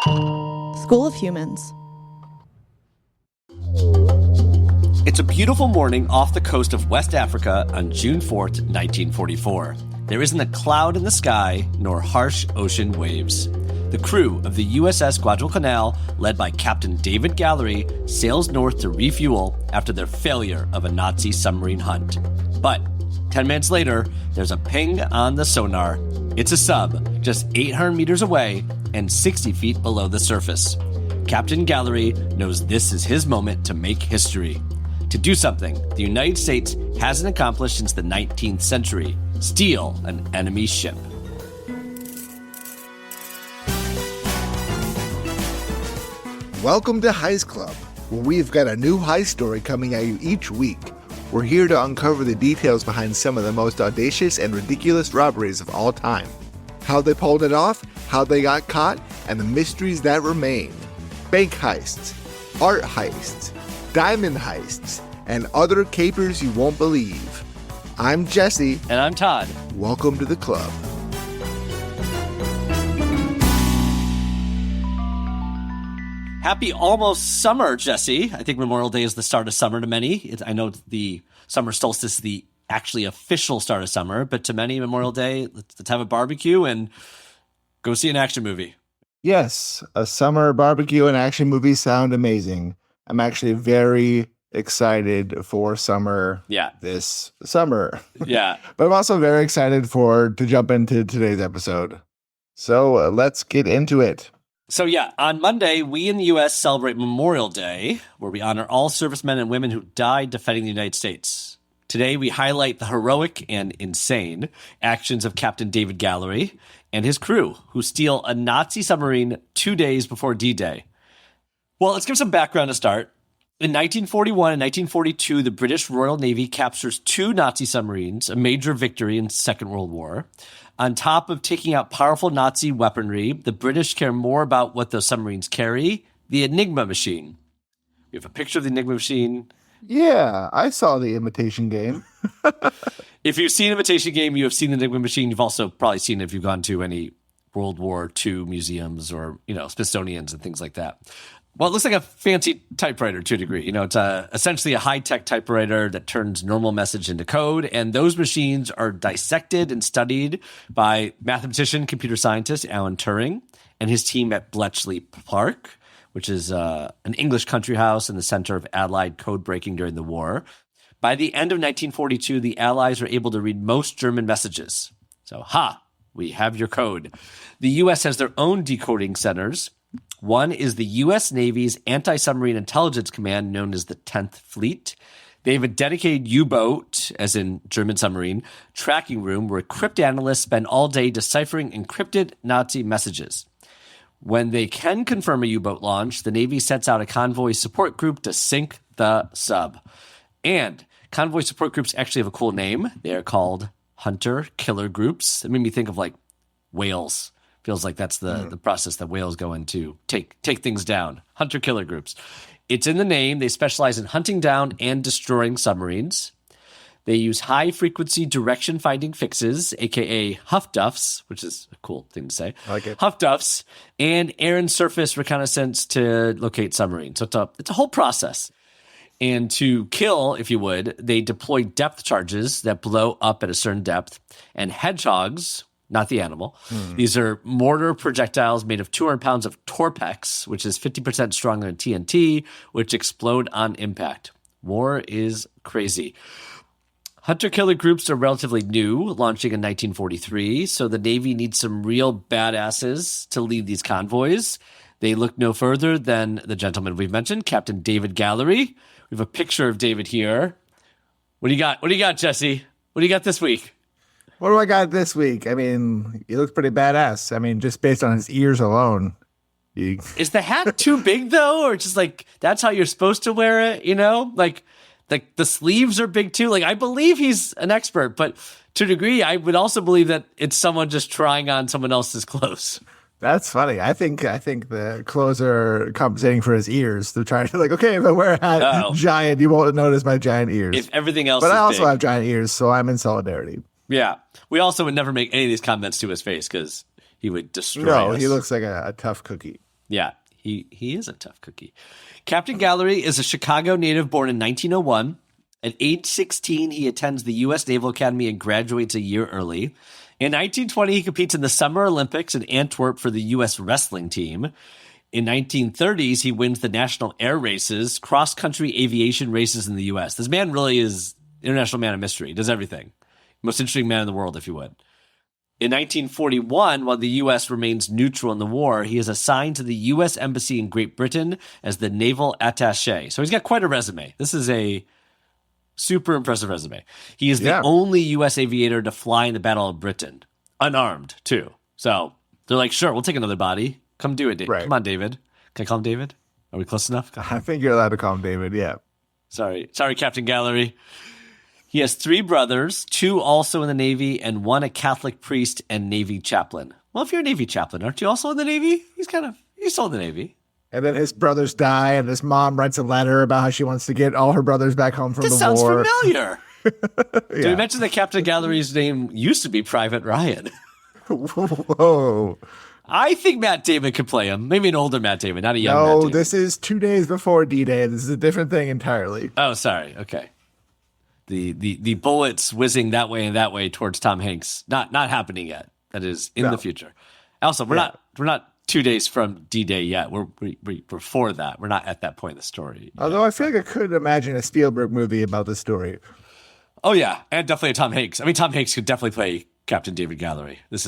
School of Humans. It's a beautiful morning off the coast of West Africa on June 4th, 1944. There isn't a cloud in the sky, nor harsh ocean waves. The crew of the USS Guadalcanal, led by Captain David Gallery, sails north to refuel after their failure of a Nazi submarine hunt. But 10 minutes later, there's a ping on the sonar. It's a sub, just 800 meters away and 60 feet below the surface. Captain Gallery knows this is his moment to make history. To do something the United States hasn't accomplished since the 19th century: steal an enemy ship. Welcome to Heist Club, where we've got a new heist story coming at you each week. We're here to uncover the details behind some of the most audacious and ridiculous robberies of all time. How they pulled it off, how they got caught, and the mysteries that remain. Bank heists, art heists, diamond heists, and other capers you won't believe. I'm Jesse. And I'm Todd. Welcome to the club. Happy almost summer, Jesse. I think Memorial Day is the start of summer to many. I know the summer solstice is the actually official start of summer, but to many, Memorial Day, let's have a barbecue and go see an action movie. Yes, a summer barbecue and action movie sound amazing. I'm actually very excited for summer this summer. Yeah. But I'm also very excited to jump into today's episode. So let's get into it. So on Monday, we in the U.S. celebrate Memorial Day, where we honor all servicemen and women who died defending the United States. Today, we highlight the heroic and insane actions of Captain David Gallery and his crew, who steal a Nazi submarine 2 days before D-Day. Well, let's give some background to start. In 1941 and 1942, the British Royal Navy captures 2 Nazi submarines, a major victory in the Second World War. On top of taking out powerful Nazi weaponry, the British care more about what those submarines carry: the Enigma machine. We have a picture of the Enigma machine. Yeah, I saw the Imitation Game. If you've seen Imitation Game, you have seen the Enigma machine. You've also probably seen it if you've gone to any World War II museums or, Smithsonian's and things like that. Well, it looks like a fancy typewriter to a degree. It's essentially a high-tech typewriter that turns normal message into code, and those machines are dissected and studied by mathematician, computer scientist Alan Turing and his team at Bletchley Park, which is an English country house in the center of Allied code breaking during the war. By the end of 1942, the Allies were able to read most German messages. So, we have your code. The U.S. has their own decoding centers. One is the U.S. Navy's Anti-Submarine Intelligence Command, known as the 10th Fleet. They have a dedicated U-boat, as in German submarine, tracking room where cryptanalysts spend all day deciphering encrypted Nazi messages. When they can confirm a U-boat launch, the Navy sets out a convoy support group to sink the sub. And convoy support groups actually have a cool name. They are called hunter-killer groups. It made me think of like whales. Feels like that's the process that whales go into take things down. Hunter-killer groups. It's in the name. They specialize in hunting down and destroying submarines. They use high-frequency direction-finding fixes, a.k.a. huff-duffs, which is a cool thing to say. I like it. Huff-duffs, and air and surface reconnaissance to locate submarines. So it's a whole process. And to kill, if you would, they deploy depth charges that blow up at a certain depth, and hedgehogs, not the animal. These are mortar projectiles made of 200 pounds of Torpex, which is 50% stronger than TNT, which explode on impact. War is crazy. Hunter-killer groups are relatively new, launching in 1943, so the Navy needs some real badasses to lead these convoys. They look no further than the gentleman we've mentioned, Captain David Gallery. We have a picture of David here. What do you got? What do you got, Jesse? What do you got this week? What do I got this week? I mean, he looks pretty badass. I mean, just based on his ears alone. Is the hat too big, though? Or just like, that's how you're supposed to wear it, Like the sleeves are big, too. Like, I believe he's an expert, but to a degree, I would also believe that it's someone just trying on someone else's clothes. That's funny. I think the clothes are compensating for his ears. They're trying to okay, if I wear a hat giant, you won't notice my giant ears. If everything else But is I also big. have giant ears, so I'm in solidarity. Yeah. We also would never make any of these comments to his face because he would destroy us. He looks like a tough cookie. Yeah, he is a tough cookie. Captain Gallery is a Chicago native born in 1901. At age 16, he attends the U.S. Naval Academy and graduates a year early. In 1920, he competes in the Summer Olympics in Antwerp for the U.S. wrestling team. In 1930s, he wins the national air races, cross-country aviation races in the U.S. This man really is international man of mystery. He does everything. Most interesting man in the world, if you would. In 1941, while the U.S. remains neutral in the war, he is assigned to the U.S. Embassy in Great Britain as the naval attaché. So he's got quite a resume. This is a super impressive resume. He is the only U.S. aviator to fly in the Battle of Britain, unarmed, too. So they're like, sure, we'll take another body. Come do it, David. Right. Come on, David. Can I call him David? Are we close enough? I think you're allowed to call him David, yeah. Sorry, Captain Gallery. He has 3 brothers, 2 also in the Navy, and 1 a Catholic priest and Navy chaplain. Well, if you're a Navy chaplain, aren't you also in the Navy? He's still in the Navy. And then his brothers die, and his mom writes a letter about how she wants to get all her brothers back home from the war. This sounds familiar. Did we mention that Captain Gallery's name used to be Private Ryan? Whoa. I think Matt Damon could play him. Maybe an older Matt Damon, not a young Matt Damon. No, this is 2 days before D-Day. This is a different thing entirely. Oh, sorry. Okay. The bullets whizzing that way and that way towards Tom Hanks. Not happening yet. That is in the future. Also, we're not 2 days from D-Day yet. We're before that. We're not at that point in the story. Although I feel like I could imagine a Spielberg movie about this story. Oh yeah, and definitely a Tom Hanks. I mean, Tom Hanks could definitely play Captain David Gallery. This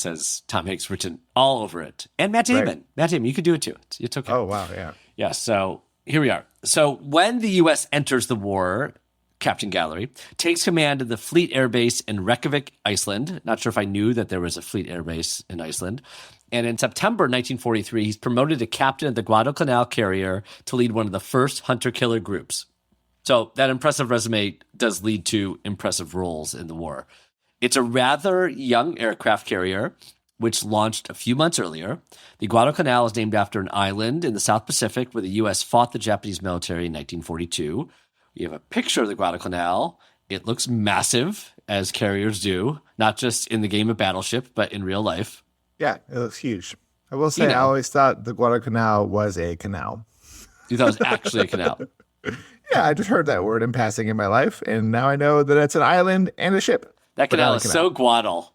has Tom Hanks written all over it, and Matt Damon. Right. Matt Damon, you could do it too. It's okay. Oh wow, yeah, yeah. So here we are. So when the U.S. enters the war, Captain Gallery takes command of the Fleet Air Base in Reykjavik, Iceland. Not sure if I knew that there was a Fleet Air Base in Iceland. And in September 1943, he's promoted to captain of the Guadalcanal carrier to lead one of the first hunter-killer groups. So that impressive resume does lead to impressive roles in the war. It's a rather young aircraft carrier, which launched a few months earlier. The Guadalcanal is named after an island in the South Pacific where the U.S. fought the Japanese military in 1942. You have a picture of the Guadalcanal. It looks massive, as carriers do, not just in the game of Battleship, but in real life. Yeah, it looks huge. I will say, I always thought the Guadalcanal was a canal. You thought it was actually a canal? Yeah, I just heard that word in passing in my life, and now I know that it's an island and a ship. That canal is so Guadal.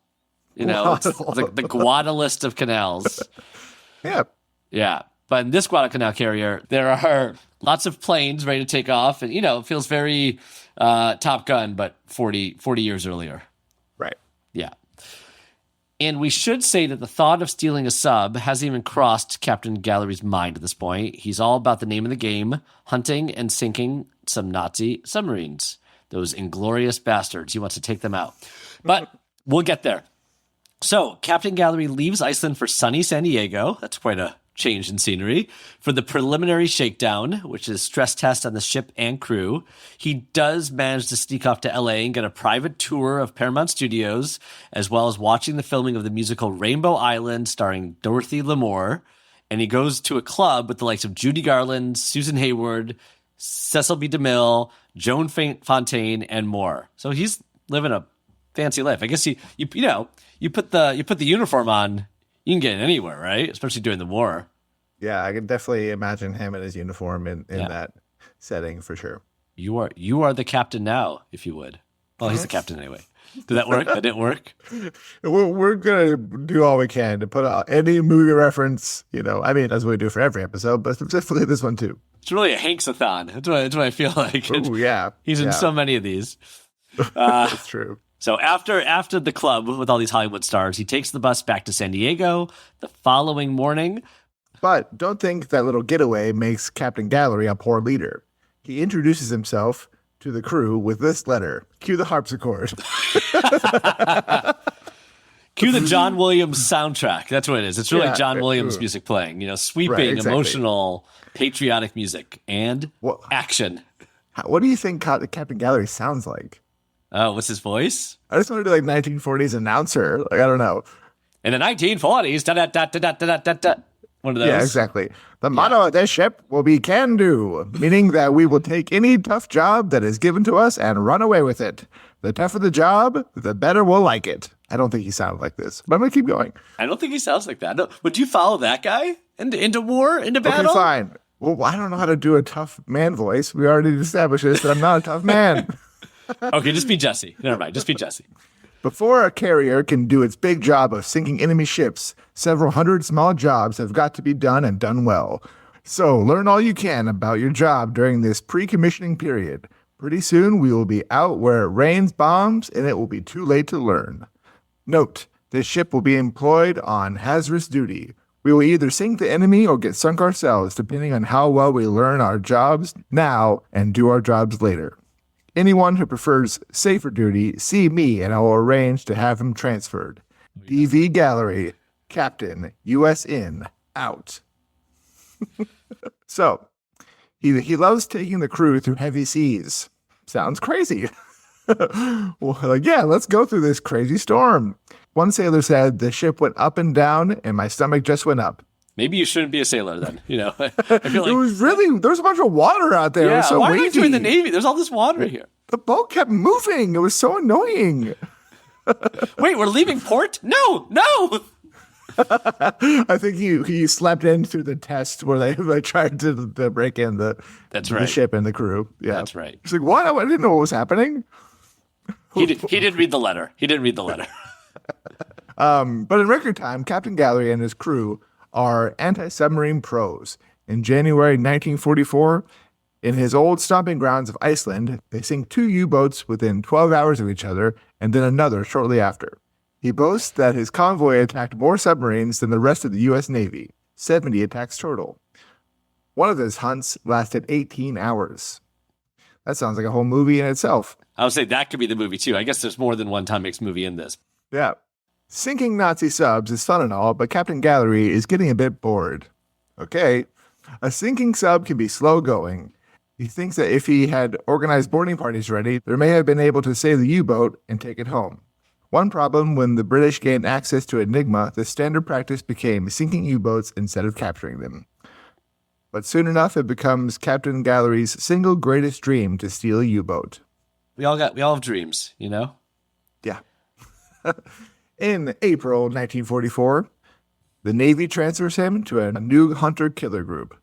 You know, it's like the Guadalist of canals. Yeah. Yeah. But in this Guadalcanal carrier, there are lots of planes ready to take off. And, it feels very Top Gun, but 40 years earlier. Right. Yeah. And we should say that the thought of stealing a sub hasn't even crossed Captain Gallery's mind at this point. He's all about the name of the game, hunting and sinking some Nazi submarines. Those inglorious bastards. He wants to take them out. But we'll get there. So Captain Gallery leaves Iceland for sunny San Diego. That's quite a change in scenery. For the preliminary shakedown, which is stress test on the ship and crew. He does manage to sneak off to LA and get a private tour of Paramount Studios, as well as watching the filming of the musical Rainbow Island starring Dorothy Lamour. And he goes to a club with the likes of Judy Garland, Susan Hayward, Cecil B. DeMille, Joan Fontaine, and more. So he's living a fancy life. I guess you put the uniform on, you can get it anywhere, right? Especially during the war. Yeah, I can definitely imagine him in his uniform in that setting for sure. You are the captain now, if you would. Well, he's the captain anyway. Did that work? That didn't work? We're going to do all we can to put out any movie reference, as we do for every episode, but specifically this one too. It's really a Hanksathon. That's what I feel like. Oh, yeah. He's in so many of these. That's true. So after the club with all these Hollywood stars, he takes the bus back to San Diego the following morning. But don't think that little getaway makes Captain Gallery a poor leader. He introduces himself to the crew with this letter. Cue the harpsichord. Cue the John Williams soundtrack. That's what it is. It's really John Williams music playing. Sweeping, emotional, patriotic music and action. What do you think Captain Gallery sounds like? Oh, what's his voice? I just want to do 1940s announcer. I don't know. In the 1940s, da-da-da-da-da-da-da-da. One of those. Yeah, exactly. The motto of this ship will be can do, meaning that we will take any tough job that is given to us and run away with it. The tougher the job, the better we'll like it. I don't think he sounded like this, but I'm going to keep going. I don't think he sounds like that. No. Would you follow that guy into war, into battle? Okay, fine. Well, I don't know how to do a tough man voice. We already established this, that I'm not a tough man. Okay, just be Jesse. Never mind, just be Jesse. Before a carrier can do its big job of sinking enemy ships, several hundred small jobs have got to be done and done well. So learn all you can about your job during this pre-commissioning period. Pretty soon we will be out where it rains bombs and it will be too late to learn. Note, this ship will be employed on hazardous duty. We will either sink the enemy or get sunk ourselves, depending on how well we learn our jobs now and do our jobs later. Anyone who prefers safer duty, see me and I will arrange to have him transferred. DV Gallery, Captain, USN, out. So, he loves taking the crew through heavy seas. Sounds crazy. Well, yeah, let's go through this crazy storm. One sailor said, the ship went up and down and my stomach just went up. Maybe you shouldn't be a sailor then. I feel like It was really, there was a bunch of water out there. It was so why wavy. am I join the Navy? There's all this water here. The boat kept moving. It was so annoying. Wait, we're leaving port? No. I think he slept in through the test where they tried to break in the ship and the crew. Yeah, that's right. He's like, what? I didn't know what was happening. He didn't read the letter. But in record time, Captain Gallery and his crew are anti-submarine pros. In January 1944, in his old stomping grounds of Iceland, they sink 2 U-boats within 12 hours of each other and then another shortly after. He boasts that his convoy attacked more submarines than the rest of the U.S. Navy, 70 attacks total. One of his hunts lasted 18 hours. That sounds like a whole movie in itself. I would say that could be the movie too. I guess there's more than one Tom Hanks movie in this. Yeah. Sinking Nazi subs is fun and all, but Captain Gallery is getting a bit bored. Okay. A sinking sub can be slow going. He thinks that if he had organized boarding parties ready, they may have been able to save the U-boat and take it home. One problem, when the British gained access to Enigma, the standard practice became sinking U-boats instead of capturing them. But soon enough, it becomes Captain Gallery's single greatest dream to steal a U-boat. We all have dreams, Yeah. In April 1944, the Navy transfers him to a new hunter-killer group,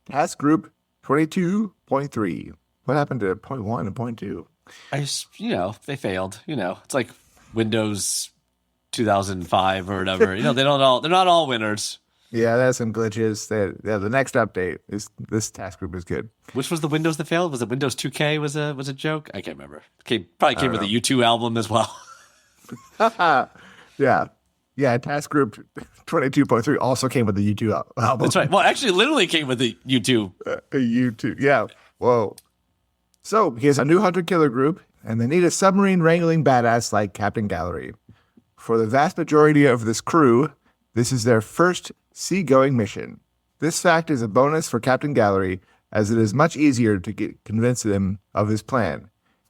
Task Group 22.3. What happened to point 1 and point 2? They failed. It's like Windows 2005 or whatever. They're not all winners. Yeah, that's some glitches. The next update is this task group is good. Which was the Windows that failed? Was it Windows 2K? Was a joke? I can't remember. Probably came with a U2 album as well. Yeah. Task Group 22.3 also came with the U2 album. That's right. Well, actually, literally came with the U2. U2. Yeah. Whoa. So he has a new hunter-killer group, and they need a submarine wrangling badass like Captain Gallery. For the vast majority of this crew, this is their first seagoing mission. This fact is a bonus for Captain Gallery, as it is much easier to convince them of his plan.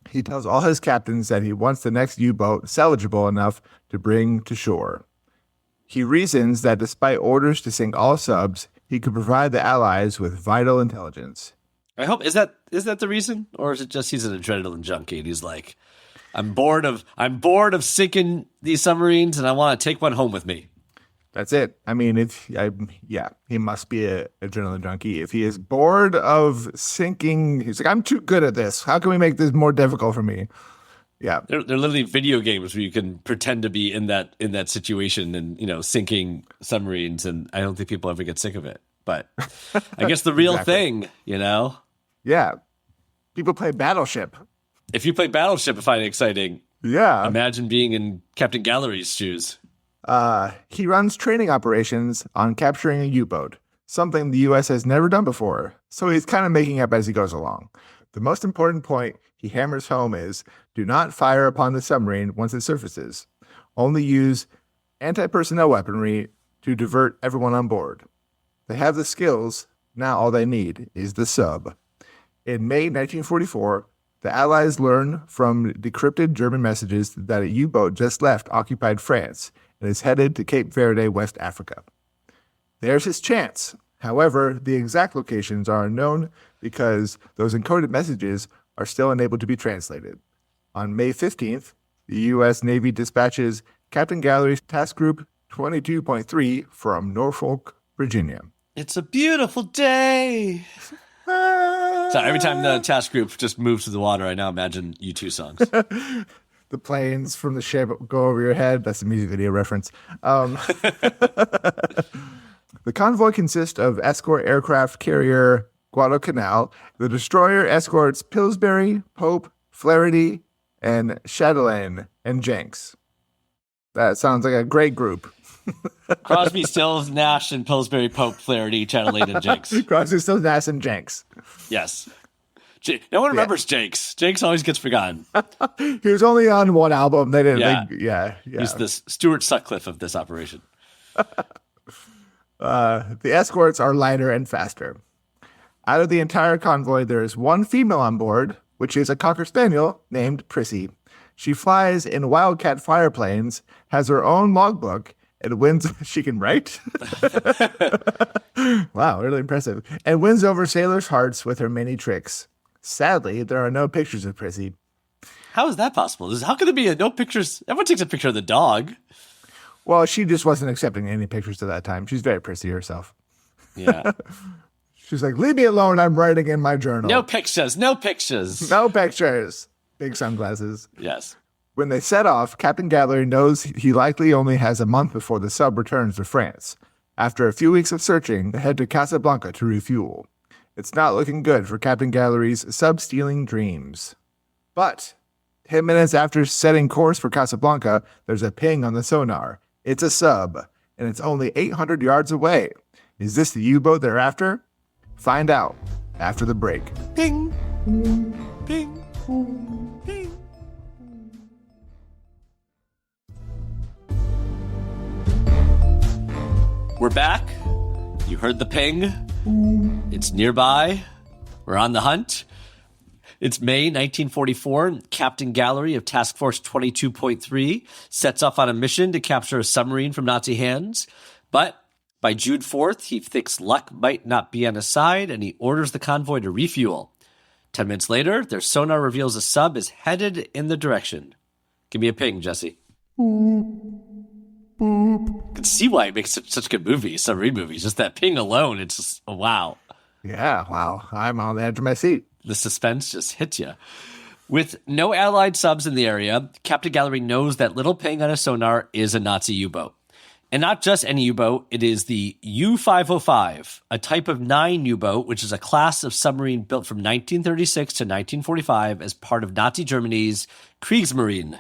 He tells all his captains that he wants the next U-boat salvageable enough to bring to shore. He reasons that despite orders to sink all subs, he could provide the Allies with vital intelligence. I hope is that the reason, or is it just he's an adrenaline junkie and he's like, I'm bored of sinking these submarines and I want to take one home with me. That's it. I mean, he must be an adrenaline junkie. If he is bored of sinking, he's like, I'm too good at this. How can we make this more difficult for me? Yeah, they're literally video games where you can pretend to be in that situation and sinking submarines, and I don't think people ever get sick of it. But I guess the real thing, Yeah, people play Battleship. If you play Battleship and find it exciting, yeah, imagine being in Captain Gallery's shoes. He runs training operations on capturing a U-boat, something the U.S. has never done before, so he's kind of making up as he goes along. The most important point he hammers home is, do not fire upon the submarine once it surfaces. Only use anti-personnel weaponry to divert everyone on board. They have the skills, now all they need is the sub. In May 1944, the Allies learn from decrypted German messages that a U-boat just left occupied France and is headed to Cape Verde, West Africa. There's his chance. However, the exact locations are unknown because those encoded messages are still unable to be translated. On May 15th, the U.S. Navy dispatches Captain Gallery's Task Group 22.3 from Norfolk, Virginia. It's a beautiful day. So every time the task group just moves to the water, I now imagine U2 songs. The planes from the ship go over your head. That's a music video reference. The convoy consists of escort aircraft carrier Guadalcanal. The destroyer escorts Pillsbury, Pope, Flaherty, and Chatelaine and Jenks. That sounds like a great group. Crosby, Stills, Nash, and Pillsbury, Pope, Flaherty, Chatelaine, and Jenks. Crosby, Stills, Nash, and Jenks. Yes. No one remembers Jenks. Jenks always gets forgotten. He was only on one album. They didn't. Yeah. He's the Stuart Sutcliffe of this operation. The escorts are lighter and faster. Out of the entire convoy, there is one female on board, which is a Cocker Spaniel named Prissy. She flies in Wildcat fireplanes, has her own logbook, and wins. She can write? Wow, really impressive. And wins over sailors' hearts with her many tricks. Sadly, there are no pictures of Prissy. How is that possible? How could there be no pictures? Everyone takes a picture of the dog. Well, she just wasn't accepting any pictures at that time. She's very prissy herself. Yeah. She's like, leave me alone. I'm writing in my journal. No pictures. No pictures. No pictures. Big sunglasses. Yes. When they set off, Captain Gallery knows he likely only has a month before the sub returns to France. After a few weeks of searching, they head to Casablanca to refuel. It's not looking good for Captain Gallery's sub-stealing dreams. But 10 minutes after setting course for Casablanca, there's a ping on the sonar. It's a sub, and it's only 800 yards away. Is this the U-boat they're after? Find out after the break. Ping. Ping. Ping. We're back. You heard the ping. It's nearby. We're on the hunt. It's May 1944. Captain Gallery of Task Force 22.3 sets off on a mission to capture a submarine from Nazi hands. But by June 4th, he thinks luck might not be on his side, and he orders the convoy to refuel. 10 minutes later, their sonar reveals a sub is headed in the direction. Give me a ping, Jesse. You can see why it makes such good movies, submarine movies. Just that ping alone, it's just, oh, wow. Yeah, wow. I'm on the edge of my seat. The suspense just hits you. With no Allied subs in the area, Captain Gallery knows that little ping on a sonar is a Nazi U-boat. And not just any U-boat, it is the U-505, a type of 9 U-boat, which is a class of submarine built from 1936 to 1945 as part of Nazi Germany's Kriegsmarine.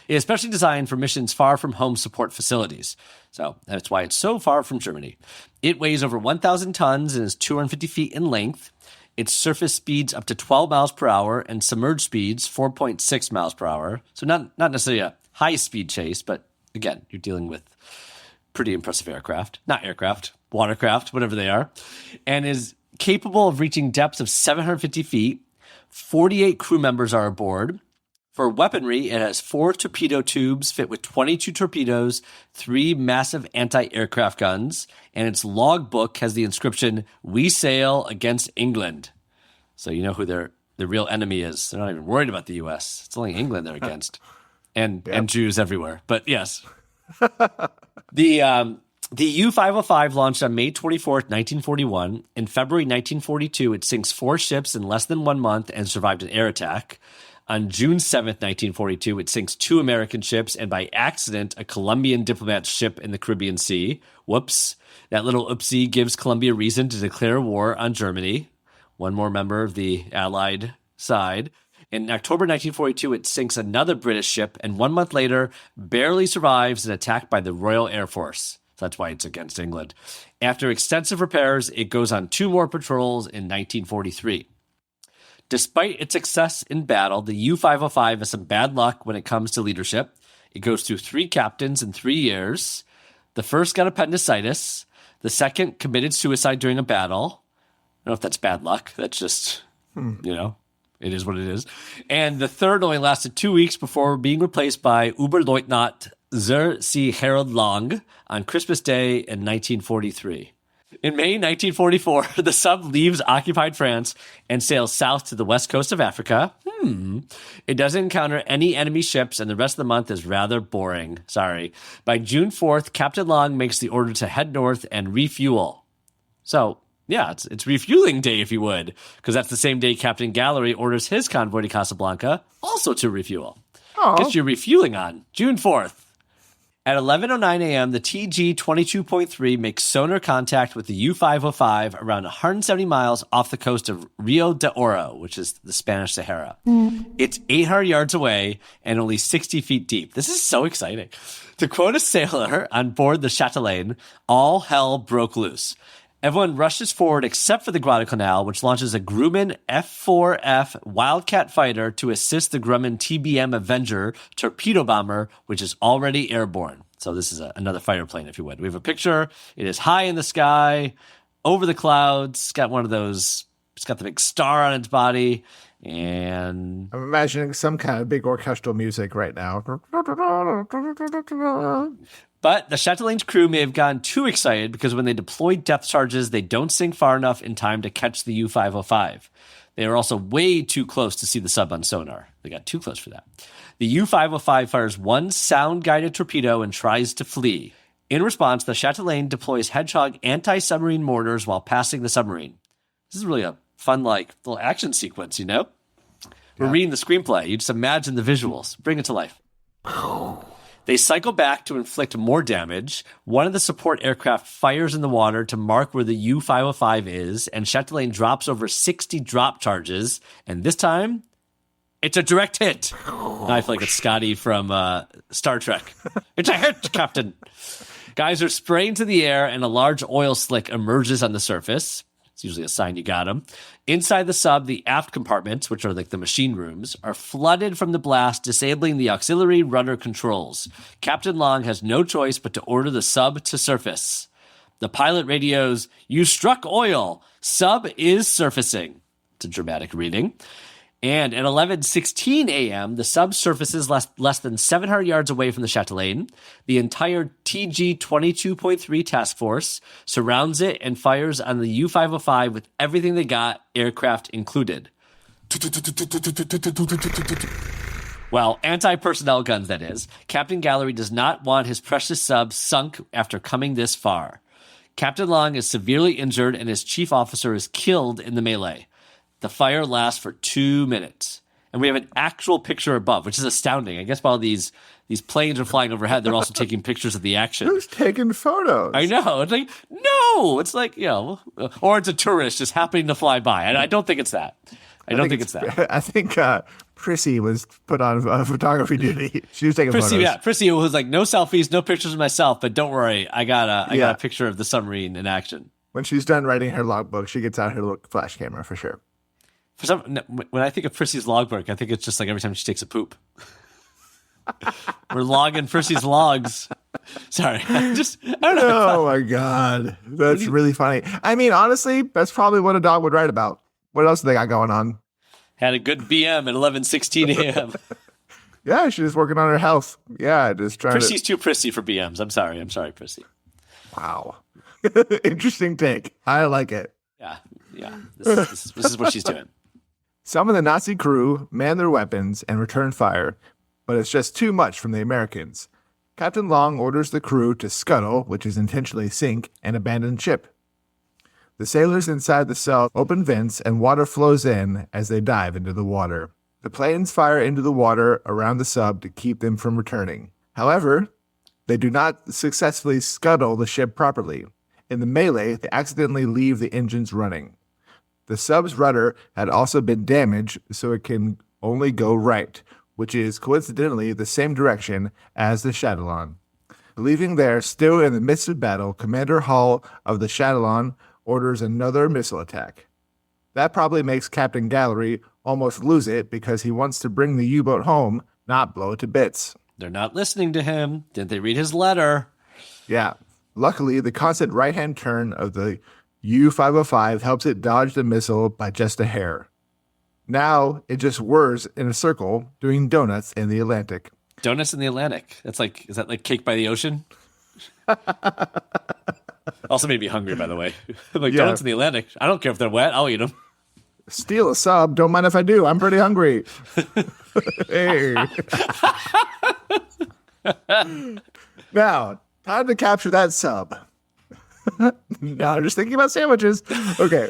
It is specially designed for missions far from home support facilities. So that's why it's so far from Germany. It weighs over 1,000 tons and is 250 feet in length. Its surface speeds up to 12 miles per hour and submerged speeds 4.6 miles per hour. So not necessarily a high-speed chase, but again, you're dealing with pretty impressive aircraft. Not aircraft, watercraft, whatever they are. And is capable of reaching depths of 750 feet. 48 crew members are aboard. For weaponry, it has 4 torpedo tubes fit with 22 torpedoes, 3 massive anti-aircraft guns, and its logbook has the inscription, "We sail against England." So you know who the real enemy is. They're not even worried about the U.S. It's only England they're against. And Jews everywhere. But yes. The U-505 launched on May 24th, 1941. In February 1942, it sinks 4 ships in less than 1 month and survived an air attack. On June 7th, 1942, it sinks 2 American ships and by accident, a Colombian diplomat ship in the Caribbean Sea. Whoops. That little oopsie gives Colombia reason to declare war on Germany. One more member of the Allied side. In October 1942, it sinks another British ship, and 1 month later, barely survives an attack by the Royal Air Force. So that's why it's against England. After extensive repairs, it goes on 2 more patrols in 1943. Despite its success in battle, the U-505 has some bad luck when it comes to leadership. It goes through 3 captains in 3 years. The first got appendicitis. The second committed suicide during a battle. I don't know if that's bad luck. That's just, it is what it is. And the third only lasted 2 weeks before being replaced by Oberleutnant Sir C. Harold Long on Christmas Day in 1943. In May 1944, the sub leaves occupied France and sails south to the west coast of Africa. It doesn't encounter any enemy ships, and the rest of the month is rather boring. Sorry. By June 4th, Captain Long makes the order to head north and refuel. So, yeah, it's refueling day, if you would, because that's the same day Captain Gallery orders his convoy to Casablanca also to refuel. Gets your refueling on, June 4th. At 11:09 a.m., the TG-22.3 makes sonar contact with the U-505 around 170 miles off the coast of Rio de Oro, which is the Spanish Sahara. It's 800 yards away and only 60 feet deep. This is so exciting. To quote a sailor on board the Chatelaine, all hell broke loose. Everyone rushes forward except for the Guadalcanal, which launches a Grumman F-4F Wildcat fighter to assist the Grumman TBM Avenger torpedo bomber, which is already airborne. So this is another fighter plane, if you would. We have a picture. It is high in the sky, over the clouds. It's got one of those, it's got the big star on its body. And I'm imagining some kind of big orchestral music right now. But the Chatelaine's crew may have gotten too excited because when they deploy depth charges, they don't sink far enough in time to catch the U-505. They are also way too close to see the sub on sonar. They got too close for that. The U-505 fires one sound-guided torpedo and tries to flee. In response, the Chatelaine deploys Hedgehog anti-submarine mortars while passing the submarine. This is really a fun, little action sequence, you know? We're reading the screenplay. You just imagine the visuals. Bring it to life. They cycle back to inflict more damage. One of the support aircraft fires in the water to mark where the U-505 is, and Chatelaine drops over 60 drop charges. And this time, it's a direct hit. Now I feel like it's Scotty from Star Trek. It's a hit, Captain. Guys are spraying to the air, and a large oil slick emerges on the surface. It's usually a sign you got them. Inside the sub, the aft compartments, which are like the machine rooms, are flooded from the blast, disabling the auxiliary rudder controls. Captain Long has no choice but to order the sub to surface. The pilot radios, "You struck oil. Sub is surfacing." It's a dramatic reading. And at 11:16 a.m., the sub surfaces less than 700 yards away from the Chatelaine. The entire TG-22.3 task force surrounds it and fires on the U-505 with everything they got, aircraft included. Well, anti-personnel guns, that is. Captain Gallery does not want his precious sub sunk after coming this far. Captain Long is severely injured and his chief officer is killed in the melee. The fire lasts for 2 minutes. And we have an actual picture above, which is astounding. I guess while these planes are flying overhead, they're also taking pictures of the action. Who's taking photos? I know. It's like, no! It's like, or it's a tourist just happening to fly by. And I don't think it's that. I think it's that. I think Prissy was put on photography duty. She was taking photos. Yeah, Prissy was like, no selfies, no pictures of myself, but don't worry. I got a picture of the submarine in action. When she's done writing her logbook, she gets out her little flash camera for sure. When I think of Prissy's logbook, I think it's just like every time she takes a poop. We're logging Prissy's logs. Sorry. I don't know. Oh, my God. That's really funny. I mean, honestly, that's probably what a dog would write about. What else do they got going on? Had a good BM at 11:16 a.m. Yeah, she's working on her health. Yeah, just trying Prissy's too prissy for BMs. I'm sorry, Prissy. Wow. Interesting take. I like it. Yeah. This is what she's doing. Some of the Nazi crew man their weapons and return fire, but it's just too much from the Americans. Captain Long orders the crew to scuttle, which is intentionally sink, and abandon ship. The sailors inside the cell open vents and water flows in as they dive into the water. The planes fire into the water around the sub to keep them from returning. However, they do not successfully scuttle the ship properly. In the melee, they accidentally leave the engines running. The sub's rudder had also been damaged, so it can only go right, which is coincidentally the same direction as the Chatelaine. Leaving there, still in the midst of battle, Commander Hall of the Chatelaine orders another missile attack. That probably makes Captain Gallery almost lose it because he wants to bring the U-boat home, not blow it to bits. They're not listening to him. Didn't they read his letter? Yeah. Luckily, the constant right-hand turn of the U-505 helps it dodge the missile by just a hair. Now, it just whirs in a circle, doing donuts in the Atlantic. Donuts in the Atlantic. Is that like cake by the ocean? Also made me hungry, by the way. Like Yeah. donuts in the Atlantic. I don't care if they're wet. I'll eat them. Steal a sub. Don't mind if I do. I'm pretty hungry. Hey. Now, time to capture that sub. Now, I'm just thinking about sandwiches. Okay.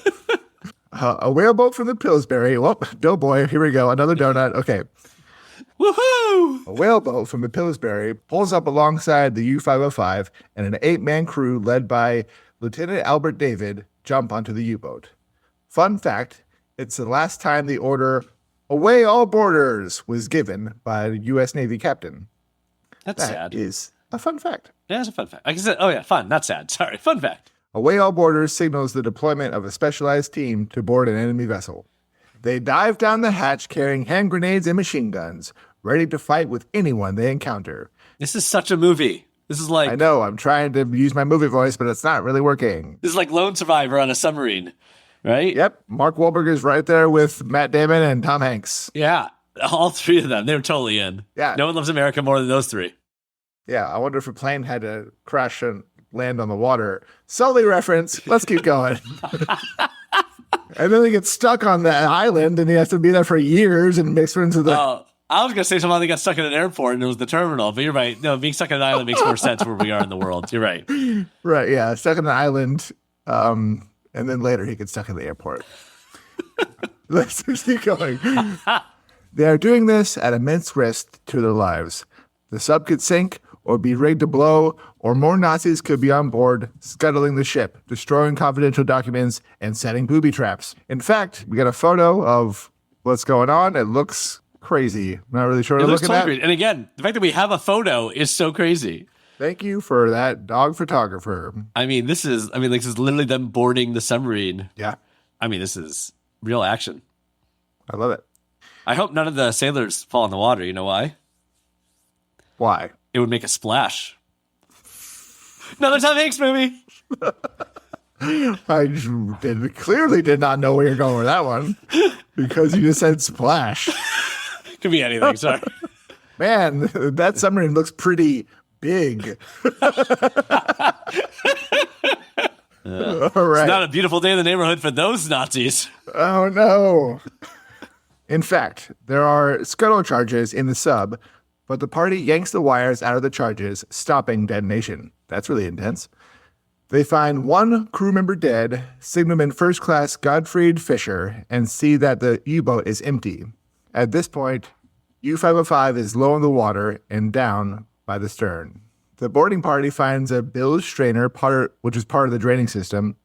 A whaleboat from the Pillsbury. Well, Doughboy, here we go. Another donut. Okay. Woohoo! A whaleboat from the Pillsbury pulls up alongside the U-505, and an 8-man crew led by Lieutenant Albert David jump onto the U-boat. Fun fact, it's the last time the order, "Away all boarders," was given by a U.S. Navy captain. That's sad. That is a fun fact. Yeah, it's a fun fact. Like I said, oh yeah, fun, not sad. Sorry, fun fact. "Away all boarders" signals the deployment of a specialized team to board an enemy vessel. They dive down the hatch carrying hand grenades and machine guns, ready to fight with anyone they encounter. This is such a movie. This is like I know, I'm trying to use my movie voice, but it's not really working. this is like Lone Survivor on a submarine, right? Yep, Mark Wahlberg is right there with Matt Damon and Tom Hanks. Yeah, all three of them. They were totally in. Yeah. No one loves America more than those three. Yeah, I wonder if a plane had to crash and land on the water. Sully reference. Let's keep going. And then they get stuck on that island, and he has to be there for years and makes friends with the... Oh, I was going to say someone that got stuck in an airport and it was the terminal, but you're right. No, being stuck on an island makes more sense where we are in the world. You're right. Right, yeah, stuck on an island, and then later he gets stuck in the airport. Let's just keep going. They are doing this at immense risk to their lives. The sub could sink or be rigged to blow, or more Nazis could be on board, scuttling the ship, destroying confidential documents, and setting booby traps. In fact, we got a photo of what's going on. It looks crazy. I'm not really sure what It to looks look at totally that. great. And again, the fact that we have a photo is so crazy. Thank you for that, dog photographer. I mean, this is literally them boarding the submarine. Yeah, I mean, this is real action. I love it. I hope none of the sailors fall in the water. You know why? Why? It would make a splash. Another Tom Hanks movie. Clearly did not know where you're going with that one because you just said splash. Could be anything. Sorry. Man, that submarine looks pretty big. All right. It's not a beautiful day in the neighborhood for those Nazis. Oh, no. In fact, there are scuttle charges in the sub, but the party yanks the wires out of the charges, stopping detonation. That's really intense. They find one crew member dead, signalman First Class Gottfried Fisher, and see that the U-boat is empty. At this point, U-505 is low in the water and down by the stern. The boarding party finds a bilge strainer, which is part of the draining system,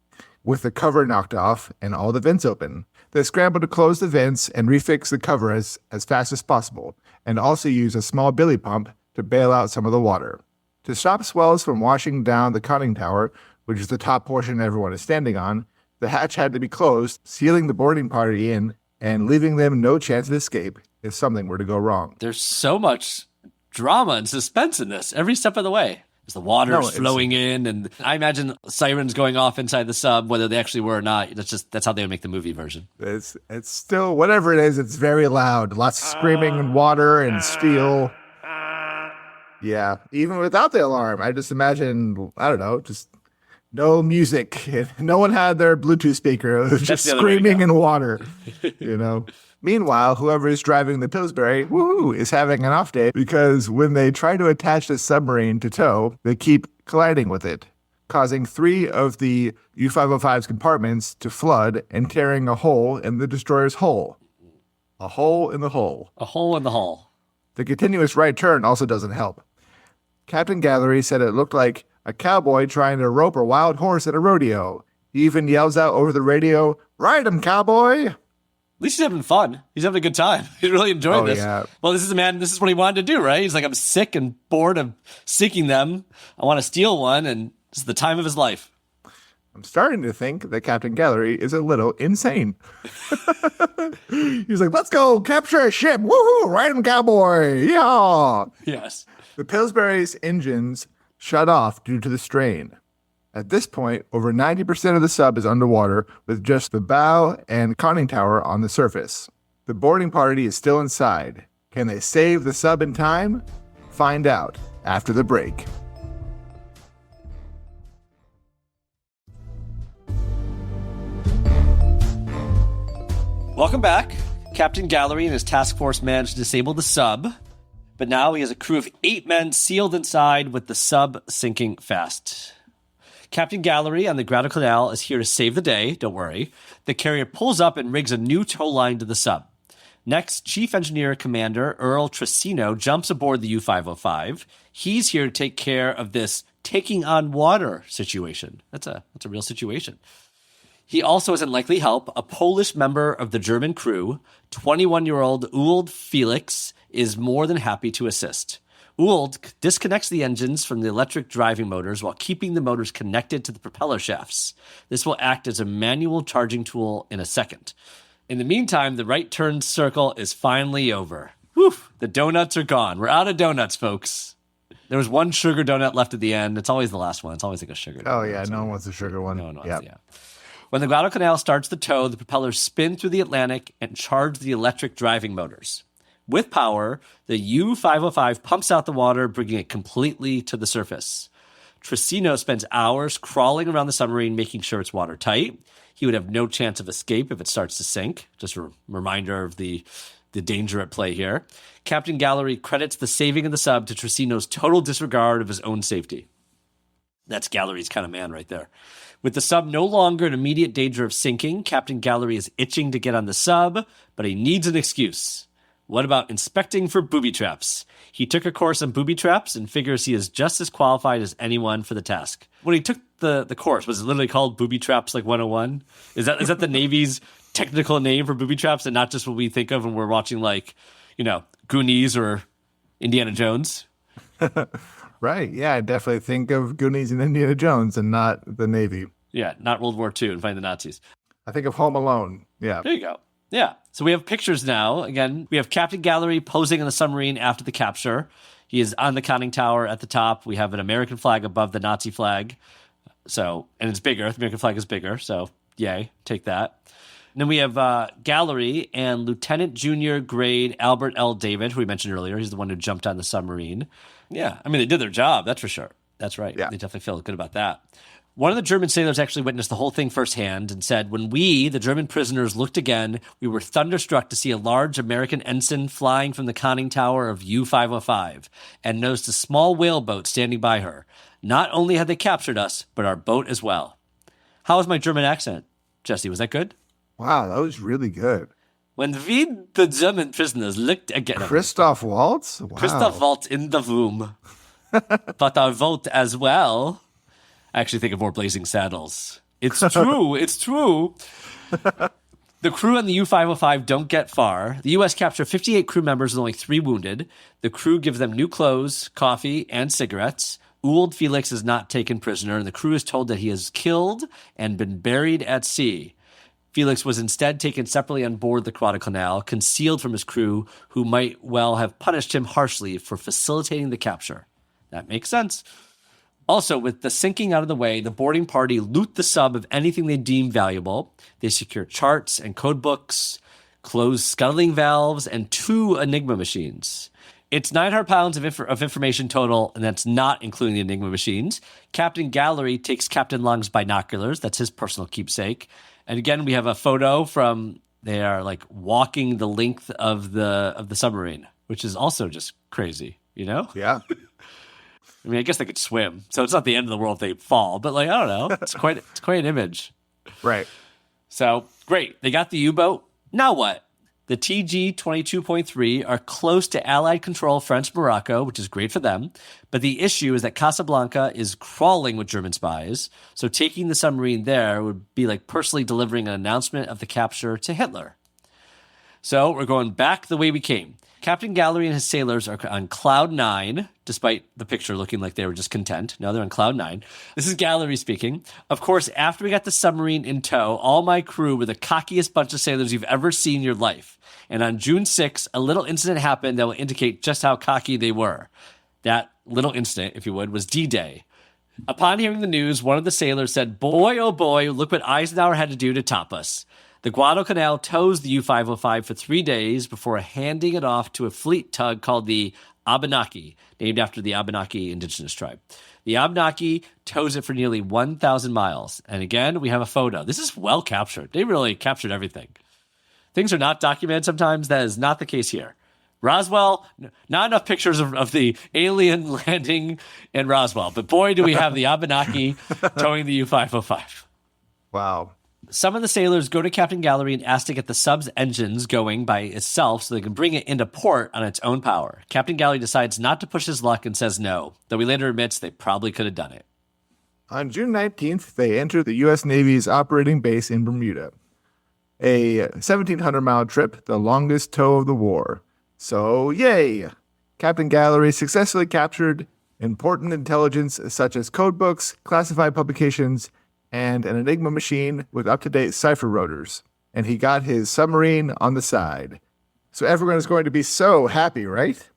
with the cover knocked off and all the vents open. They scramble to close the vents and refix the cover as fast as possible, and also use a small billy pump to bail out some of the water. To stop swells from washing down the conning tower, which is the top portion everyone is standing on, the hatch had to be closed, sealing the boarding party in and leaving them no chance of escape if something were to go wrong. There's so much drama and suspense in this every step of the way. There's the water flowing in, and I imagine sirens going off inside the sub, whether they actually were or not. That's how they would make the movie version. It's still, whatever it is, it's very loud. Lots of screaming and water and steel. Yeah, even without the alarm, I just imagine, I don't know, just no music. No one had their Bluetooth speaker. It was just screaming and water, you know. Meanwhile, whoever is driving the Pillsbury, is having an off day because when they try to attach the submarine to tow, they keep colliding with it, causing 3 of the U-505's compartments to flood and tearing a hole in the destroyer's hull. A hole in the hull. A hole in the hull. The continuous right turn also doesn't help. Captain Gallery said it looked like a cowboy trying to rope a wild horse at a rodeo. He even yells out over the radio, "Ride him, cowboy!" At least he's having fun. He's having a good time. He's really enjoying this. Yeah. Well, this is what he wanted to do, right? He's like, I'm sick and bored of seeking them. I want to steal one, and this is the time of his life. I'm starting to think that Captain Gallery is a little insane. He's like, let's go capture a ship. Woohoo! Ride him, cowboy! Yeah! Yes. The Pillsbury's engines shut off due to the strain. At this point, over 90% of the sub is underwater, with just the bow and conning tower on the surface. The boarding party is still inside. Can they save the sub in time? Find out after the break. Welcome back. Captain Gallery and his task force managed to disable the sub, but now he has a crew of 8 men sealed inside with the sub sinking fast. Captain Gallery on the Guadalcanal is here to save the day, don't worry. The carrier pulls up and rigs a new tow line to the sub. Next, Chief Engineer Commander Earl Trissino jumps aboard the U-505. He's here to take care of this taking on water situation. That's a real situation. He also has in likely help a Polish member of the German crew. 21-year-old Uld Felix is more than happy to assist. Uld disconnects the engines from the electric driving motors while keeping the motors connected to the propeller shafts. This will act as a manual charging tool in a second. In the meantime, the right turn circle is finally over. Whew, the donuts are gone. We're out of donuts, folks. There was one sugar donut left at the end. It's always the last one. It's always like a sugar donut. Oh, yeah. No one wants a sugar one. No one wants it, yeah. When the Guadalcanal starts the tow, the propellers spin through the Atlantic and charge the electric driving motors. With power, the U-505 pumps out the water, bringing it completely to the surface. Trissino spends hours crawling around the submarine, making sure it's watertight. He would have no chance of escape if it starts to sink. Just a reminder of the danger at play here. Captain Gallery credits the saving of the sub to Trissino's total disregard of his own safety. That's Gallery's kind of man right there. With the sub no longer in immediate danger of sinking, Captain Gallery is itching to get on the sub, but he needs an excuse. What about inspecting for booby traps? He took a course on booby traps and figures he is just as qualified as anyone for the task. When he took the course, was it literally called Booby Traps like 101? Is that the Navy's technical name for booby traps and not just what we think of when we're watching like, Goonies or Indiana Jones? Right. Yeah, I definitely think of Goonies and Indiana Jones and not the Navy. Yeah, not World War II and fighting the Nazis. I think of Home Alone. Yeah. There you go. Yeah. So we have pictures now. Again, we have Captain Gallery posing on the submarine after the capture. He is on the conning tower at the top. We have an American flag above the Nazi flag. So, and it's bigger. The American flag is bigger. So, yay, take that. And then we have Gallery and Lieutenant Junior Grade Albert L. David, who we mentioned earlier. He's the one who jumped on the submarine. Yeah, I mean, they did their job. That's for sure. That's right. Yeah. They definitely feel good about that. One of the German sailors actually witnessed the whole thing firsthand and said, when we, the German prisoners, looked again, we were thunderstruck to see a large American ensign flying from the conning tower of U-505 and noticed a small whaleboat standing by her. Not only had they captured us, but our boat as well. How was my German accent, Jesse? Was that good? Wow, that was really good. When we, the German prisoners, looked again... Christoph Waltz? Wow. Christoph Waltz in the room. But our boat as well... I actually think of more Blazing Saddles. It's true. It's true. The crew on the U-505 don't get far. The U.S. capture 58 crew members with only 3 wounded. The crew gives them new clothes, coffee, and cigarettes. Uld Felix is not taken prisoner, and the crew is told that he is killed and been buried at sea. Felix was instead taken separately on board the Guadalcanal, concealed from his crew, who might well have punished him harshly for facilitating the capture. That makes sense. Also, with the sinking out of the way, the boarding party loot the sub of anything they deem valuable. They secure charts and code books, close scuttling valves, and 2 Enigma machines. It's 900 pounds of information total, and that's not including the Enigma machines. Captain Gallery takes Captain Long's binoculars. That's his personal keepsake. And again, we have a photo from they are like walking the length of the submarine, which is also just crazy, Yeah. I mean, I guess they could swim, so it's not the end of the world if they fall. But I don't know. It's quite an image. Right. So great, they got the U-boat. Now what? The TG-22.3 are close to Allied control of French Morocco, which is great for them. But the issue is that Casablanca is crawling with German spies. So taking the submarine there would be like personally delivering an announcement of the capture to Hitler. So we're going back the way we came. Captain Gallery and his sailors are on Cloud 9, despite the picture looking like they were just content. Now they're on Cloud 9. This is Gallery speaking. Of course, after we got the submarine in tow, all my crew were the cockiest bunch of sailors you've ever seen in your life. And on June 6th, a little incident happened that will indicate just how cocky they were. That little incident, if you would, was D-Day. Upon hearing the news, one of the sailors said, "Boy, oh boy, look what Eisenhower had to do to top us." The Guadalcanal tows the U-505 for 3 days before handing it off to a fleet tug called the Abenaki, named after the Abenaki indigenous tribe. The Abenaki tows it for nearly 1,000 miles. And again, we have a photo. This is well captured. They really captured everything. things are not documented sometimes. That is not the case here. Roswell, not enough pictures of the alien landing in Roswell, but boy, do we have the Abenaki towing the U-505. Wow. Some of the sailors go to Captain Gallery and ask to get the sub's engines going by itself so they can bring it into port on its own power. Captain Gallery decides not to push his luck and says no, though he later admits they probably could have done it. On June 19th, they entered the U.S. Navy's operating base in Bermuda. A 1,700-mile trip, the longest tow of the war. So, yay! Captain Gallery successfully captured important intelligence such as codebooks, classified publications, and an Enigma machine with up-to-date cipher rotors. And he got his submarine on the side. So everyone is going to be so happy, right?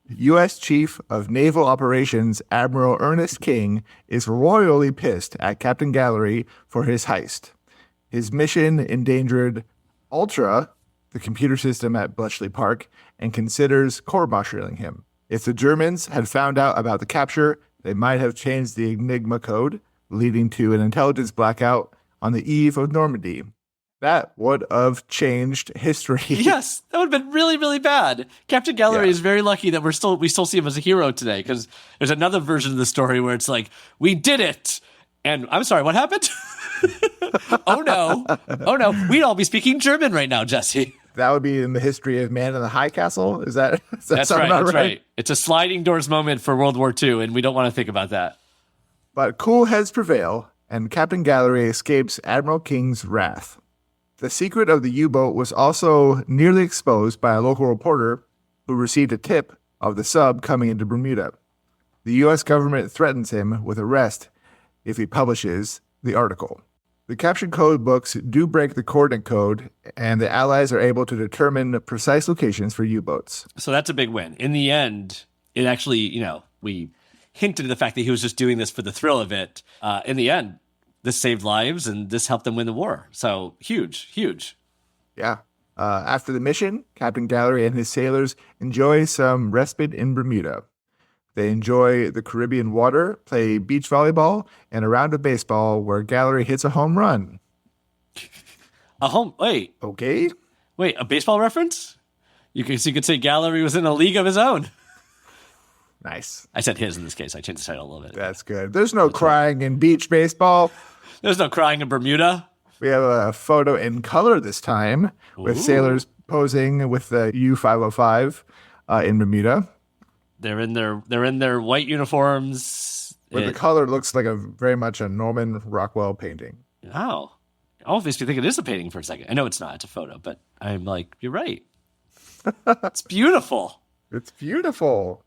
U.S. Chief of Naval Operations Admiral Ernest King is royally pissed at Captain Gallery for his heist. His mission endangered Ultra, the computer system at Bletchley Park, and considers court-martialing him. If the Germans had found out about the capture, they might have changed the Enigma code, leading to an intelligence blackout on the eve of Normandy. That would have changed history. Yes, that would have been really, really bad. Captain Gallery is very lucky that we still see him as a hero today, because there's another version of the story where it's like, we did it! And I'm sorry, what happened? Oh no, we'd all be speaking German right now, Jesse. That would be in the history of Man in the High Castle? Is that That's right, that's right. It's a sliding doors moment for World War II, and we don't want to think about that. But cool heads prevail, and Captain Gallery escapes Admiral King's wrath. The secret of the U-boat was also nearly exposed by a local reporter who received a tip of the sub coming into Bermuda. The U.S. government threatens him with arrest if he publishes the article. The captured code books do break the coordinate code, and the Allies are able to determine precise locations for U-boats. So that's a big win. In the end, it actually, we hinted at the fact that he was just doing this for the thrill of it. In the end, this saved lives, and this helped them win the war. So huge, huge. Yeah. After the mission, Captain Gallery and his sailors enjoy some respite in Bermuda. They enjoy the Caribbean water, play beach volleyball, and a round of baseball where Gallery hits a home run. Wait. Okay. Wait, a baseball reference? You could say Gallery was in a league of his own. Nice. I said his in this case. I changed the title a little bit. That's good. There's no crying in beach baseball. There's no crying in Bermuda. We have a photo in color this time with sailors posing with the U-505 in Bermuda. They're in their white uniforms. Where the color looks like very much a Norman Rockwell painting. Oh. I almost makes me think it is a painting for a second. I know it's not. It's a photo, but I'm like, you're right. It's beautiful. It's beautiful.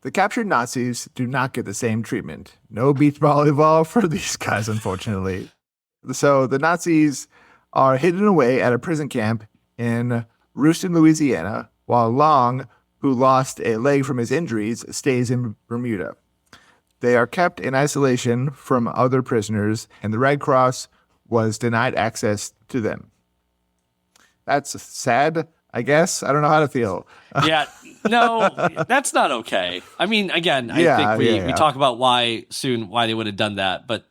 The captured Nazis do not get the same treatment. No beach volleyball for these guys, unfortunately. So the Nazis are hidden away at a prison camp in Ruston, Louisiana, while Long, who lost a leg from his injuries, stays in Bermuda. They are kept in isolation from other prisoners, and the Red Cross was denied access to them. That's sad, I guess. I don't know how to feel. Yeah, no, that's not okay. I mean, again, I think we talk about why they would have done that, but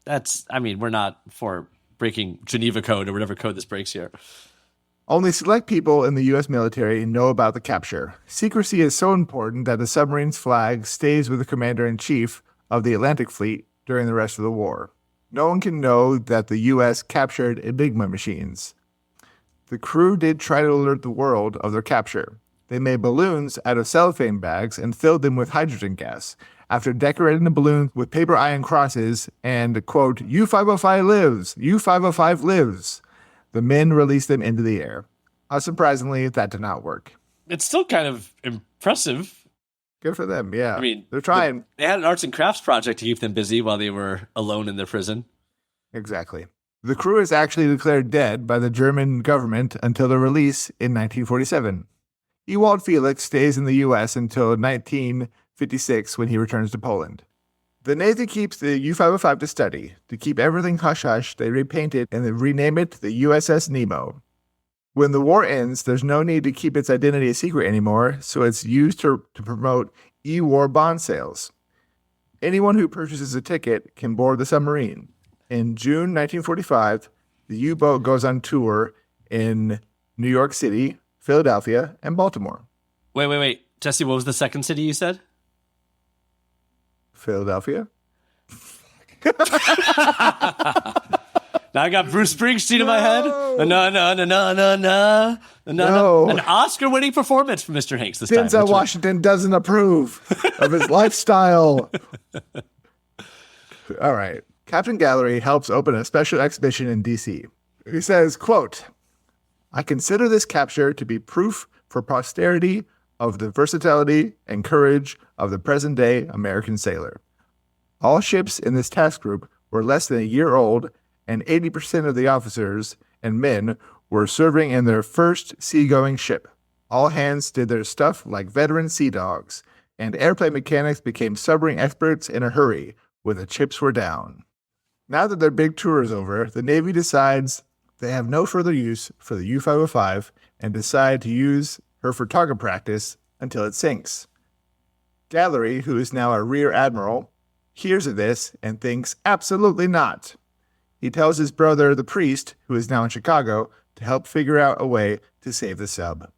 we're not for breaking Geneva Code or whatever code this breaks here. Only select people in the U.S. military know about the capture. Secrecy is so important that the submarine's flag stays with the commander-in-chief of the Atlantic Fleet during the rest of the war. No one can know that the U.S. captured Enigma machines. The crew did try to alert the world of their capture. They made balloons out of cellophane bags and filled them with hydrogen gas. After decorating the balloons with paper iron crosses and, quote, U-505 lives! U-505 lives! The men released them into the air. Unsurprisingly, that did not work. It's still kind of impressive. Good for them, yeah. I mean, they're trying. They had an arts and crafts project to keep them busy while they were alone in their prison. Exactly. The crew is actually declared dead by the German government until their release in 1947. Ewald Felix stays in the U.S. until 1956 when he returns to Poland. The Navy keeps the U-505 to study. To keep everything hush-hush, they repaint it and they rename it the USS Nemo. When the war ends, there's no need to keep its identity a secret anymore, so it's used to promote e-war bond sales. Anyone who purchases a ticket can board the submarine. In June 1945, the U-boat goes on tour in New York City, Philadelphia, and Baltimore. Wait. Jesse, what was the second city you said? Philadelphia. Now I got Bruce Springsteen in my head. No. An Oscar-winning performance from Mr. Hanks this time. Denzel Washington doesn't approve of his lifestyle. All right. Captain Gallery helps open a special exhibition in D.C. He says, quote, "I consider this capture to be proof for posterity of the versatility and courage of the present-day American sailor. All ships in this task group were less than a year old, and 80% of the officers and men were serving in their first seagoing ship. All hands did their stuff like veteran sea dogs, and airplane mechanics became submarine experts in a hurry when the chips were down. Now that their big tour is over, the Navy decides they have no further use for the U-505 and decide to use her for target practice until it sinks. Gallery, who is now a rear admiral, hears of this and thinks absolutely not. He tells his brother, the priest, who is now in Chicago, to help figure out a way to save the sub.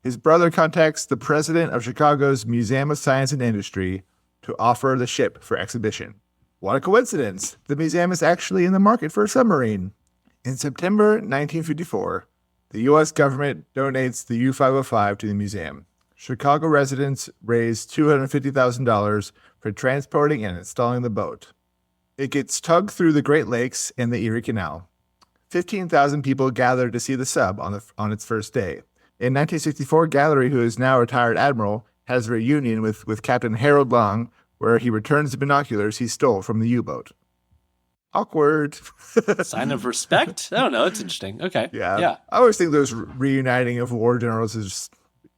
His brother contacts the president of Chicago's Museum of Science and Industry to offer the ship for exhibition. What a coincidence! The museum is actually in the market for a submarine. In September 1954, the U.S. government donates the U-505 to the museum. Chicago residents raised $250,000 for transporting and installing the boat. It gets tugged through the Great Lakes and the Erie Canal. 15,000 people gathered to see the sub on its first day. In 1964, Gallery, who is now a retired admiral, has a reunion with Captain Harold Long, where he returns the binoculars he stole from the U-boat. Awkward. Sign of respect? I don't know. It's interesting. Okay. Yeah. I always think those reuniting of war generals is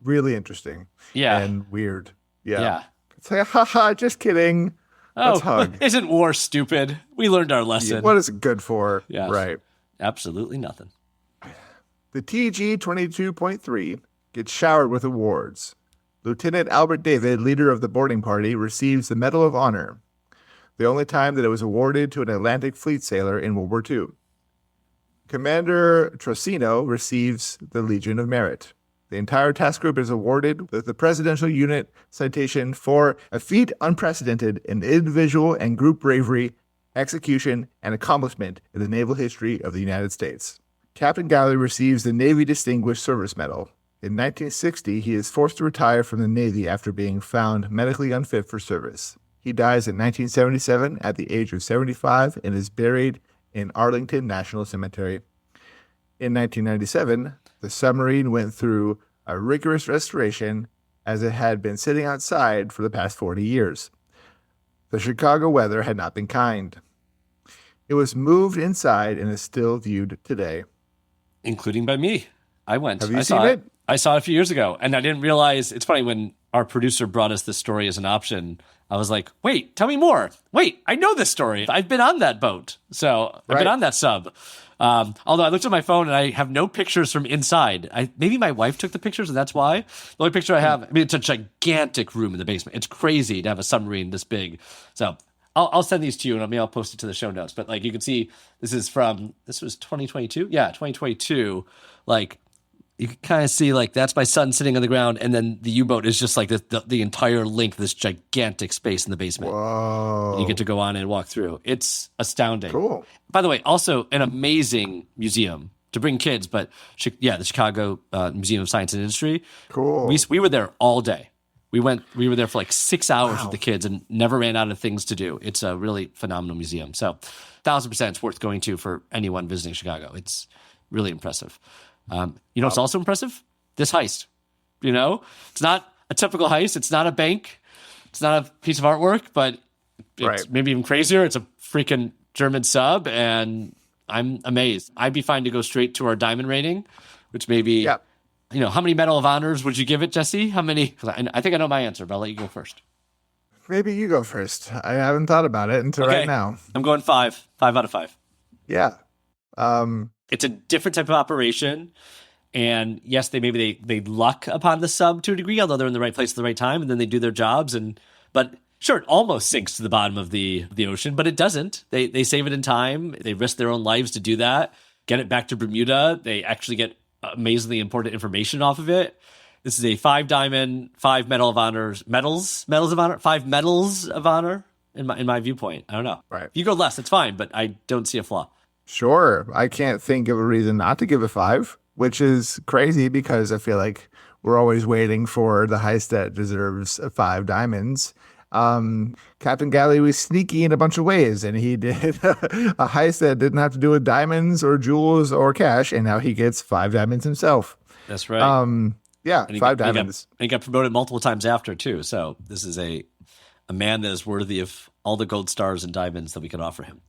really interesting. Yeah. And weird. Yeah. It's like, haha, just kidding. Let's hug. Isn't war stupid? We learned our lesson. Yeah, what is it good for? Yeah. Right. Absolutely nothing. The TG-22.3 gets showered with awards. Lieutenant Albert David, leader of the boarding party, receives the Medal of Honor, the only time that it was awarded to an Atlantic Fleet sailor in World War II. Commander Trocino receives the Legion of Merit. The entire task group is awarded with the Presidential Unit Citation for a feat unprecedented in individual and group bravery, execution, and accomplishment in the naval history of the United States. Captain Gallery receives the Navy Distinguished Service Medal. In 1960, he is forced to retire from the Navy after being found medically unfit for service. He dies in 1977 at the age of 75 and is buried in Arlington National Cemetery. In 1997, the submarine went through a rigorous restoration as it had been sitting outside for the past 40 years. The Chicago weather had not been kind. It was moved inside and is still viewed today. Including by me. I went. Have you seen it? I saw it a few years ago, and I didn't realize. It's funny, when our producer brought us this story as an option, I was like, wait, tell me more. Wait, I know this story. I've been on that boat. So I've been on that sub. Although I looked at my phone and I have no pictures from inside. Maybe my wife took the pictures and that's why. The only picture I have, it's a gigantic room in the basement. It's crazy to have a submarine this big. So I'll send these to you and maybe I'll post it to the show notes. But like you can see, this was 2022? Yeah, 2022. Like you can kind of see like that's my son sitting on the ground, and then the U-boat is just like the entire length of this gigantic space in the basement. Whoa. And you get to go on and walk through. It's astounding. Cool. By the way, also an amazing museum to bring kids, but the Chicago Museum of Science and Industry. Cool. We were there all day. We were there for like 6 hours with the kids and never ran out of things to do. It's a really phenomenal museum. So 1,000% it's worth going to for anyone visiting Chicago. It's really impressive. What's also impressive? This heist. It's not a typical heist. It's not a bank. It's not a piece of artwork, but it's maybe even crazier. It's a freaking German sub, and I'm amazed. I'd be fine to go straight to our diamond rating, which maybe, how many Medal of Honors would you give it, Jesse? How many? 'Cause I think I know my answer, but I'll let you go first. Maybe you go first. I haven't thought about it until right now. I'm going 5. 5 out of 5. Yeah. It's a different type of operation. And yes, they luck upon the sub to a degree, although they're in the right place at the right time, and then they do their jobs. But sure, it almost sinks to the bottom of the ocean, but it doesn't. They save it in time. They risk their own lives to do that. get it back to Bermuda. They actually get amazingly important information off of it. This is a 5 diamond, 5 medals of honor in my viewpoint. I don't know. Right. If you go less, it's fine, but I don't see a flaw. Sure. I can't think of a reason not to give it 5, which is crazy because I feel like we're always waiting for the heist that deserves 5 diamonds. Captain Galley was sneaky in a bunch of ways, and he did a heist that didn't have to do with diamonds or jewels or cash, and now he gets 5 diamonds himself. That's right. Yeah, 5 diamonds. And he got promoted multiple times after, too. So this is a man that is worthy of all the gold stars and diamonds that we could offer him.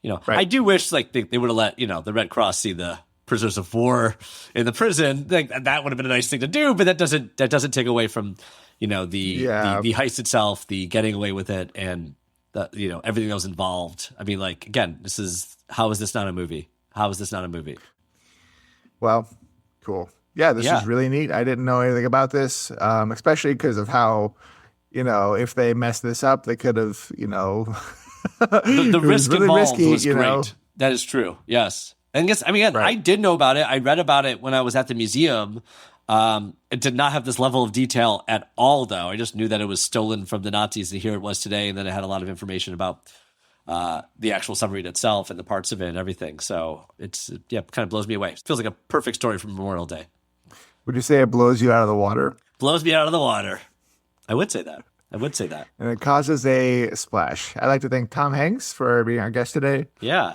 Right. I do wish like they would have let, the Red Cross see the prisoners of war in the prison. That would have been a nice thing to do, but that doesn't take away from, the heist itself, the getting away with it, and the, everything that was involved. I mean, like, again, how is this not a movie? How is this not a movie? Well, cool. Yeah, this is really neat. I didn't know anything about this, especially because of how, if they messed this up, they could have, the risk really involved risky, was great. That is true. Yes. And I did know about it. I read about it when I was at the museum. It did not have this level of detail at all, though. I just knew that it was stolen from the Nazis, and here it was today. And then it had a lot of information about the actual submarine itself and the parts of it and everything. So it kind of blows me away. It feels like a perfect story from Memorial Day. Would you say it blows you out of the water? Blows me out of the water. I would say that. And it causes a splash. I'd like to thank Tom Hanks for being our guest today. Yeah.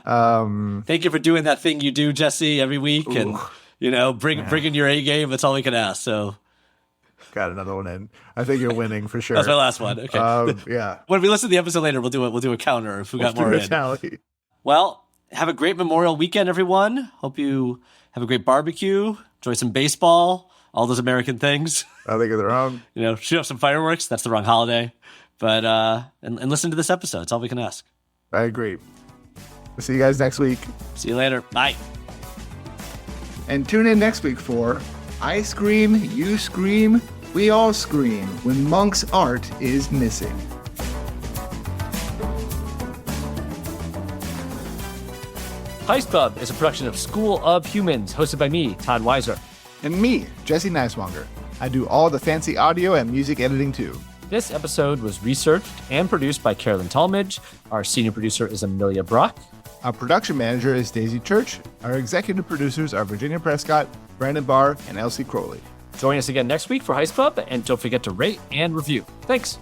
Thank you for doing that thing you do, Jesse, every week. Ooh. And, bringing your A game. That's all we can ask. So. Got another one in. I think you're winning for sure. That's my last one. Okay. Yeah. When we listen to the episode later, we'll do a counter if we got more in. Tally. Well, have a great Memorial weekend, everyone. Hope you have a great barbecue. Enjoy some baseball. All those American things. I think they're wrong. Shoot up some fireworks. That's the wrong holiday. But and listen to this episode. It's all we can ask. I agree. We'll see you guys next week. See you later. Bye. And tune in next week for I Scream, You Scream, We All Scream when Monk's art is missing. Heist Club is a production of School of Humans, hosted by me, Todd Weiser. And me, Jesse Neiswanger. I do all the fancy audio and music editing too. This episode was researched and produced by Carolyn Talmadge. Our senior producer is Amelia Brock. Our production manager is Daisy Church. Our executive producers are Virginia Prescott, Brandon Barr, and Elsie Crowley. Join us again next week for Heist Club, and don't forget to rate and review. Thanks.